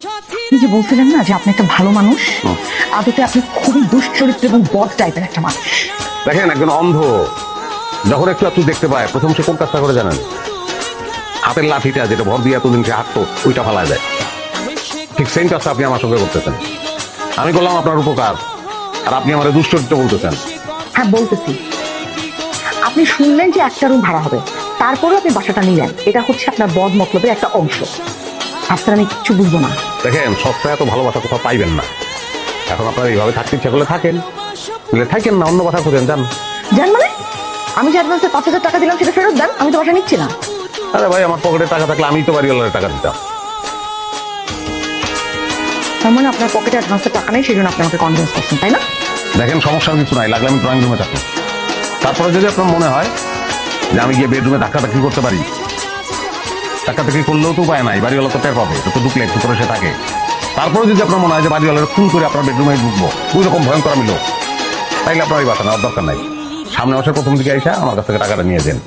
আপনি যে বলছিলেন না যে আপনি একটা ভালো মানুষ, আদতে আপনি খুবই দুশ্চরিত্র এবং বদ টাইপের একটা মানুষ। দেখেন একজন অন্ধ যখন একটু একটু দেখতে পায় প্রথম সে কোন কাজটা করে জানেন? হাতের লাঠিটা যেটা ভর দিয়ে এতদিন সে হাঁটতো ওইটা ফালায় দেয়। ঠিক সেম কাজটা আপনি আমার সঙ্গে করতেছেন। আমি করলাম আপনার উপকার আর আপনি আমার দুশ্চরিত্র বলতেছেন। হ্যাঁ বলতেছি, আপনি শুনলেন যে একটা রুম ভাড়া হবে, তারপরেও আপনি বাসাটা নিলেন, এটা হচ্ছে আপনার বদ মতলবের একটা অংশ। আপনার আমি কিচ্ছু বুঝবো না। দেখেন সবসময় এত ভালোবাসা কোথাও পাইবেন না। এখন আপনার এইভাবে থাকতে ইচ্ছা করলে থাকেন, থাকেন না, অন্য বাসা খুঁজেন যান। জান মানে আমি যে অ্যাডভান্সে 5,000 টাকা দিলাম সেটা ফেরত দেন, আমি তো বাসা নিচ্ছি না। আরে ভাই আমার পকেটে টাকা থাকলে আমি তো বাড়িওয়ালার টাকা দিতাম। তার মানে আপনার পকেটে অ্যাডভান্সের টাকা নেই, সেই জন্য আপনি আমাকে কনভিন্স করছেন, তাই না? দেখেন সমস্যার কিছু নাই, লাগলে আমি ড্রয়িং রুমে থাকি। তারপরে যদি আপনার মনে হয় যে আমি গিয়ে বেডরুমে ধাক্কাধাক্কি করতে পারি, ধাক্কাধাক্কি করলেও তো উপায় নাই, বাড়িওয়ালা তো টের পাবে, তো ঢুকলে একটু করে সে থাকে। তারপরে যদি আপনার মনে হয় যে বাড়িওয়ালার ফোন করে আপনার বেডরুমে ঢুকবো, ওই রকম ভয়ঙ্কর আমি লোক, তাইলে আপনার ওই বাসা নেওয়ার দরকার নাই। সামনে মাসের প্রথম দিকে এসে আমার কাছ থেকে টাকাটা নিয়ে দেন।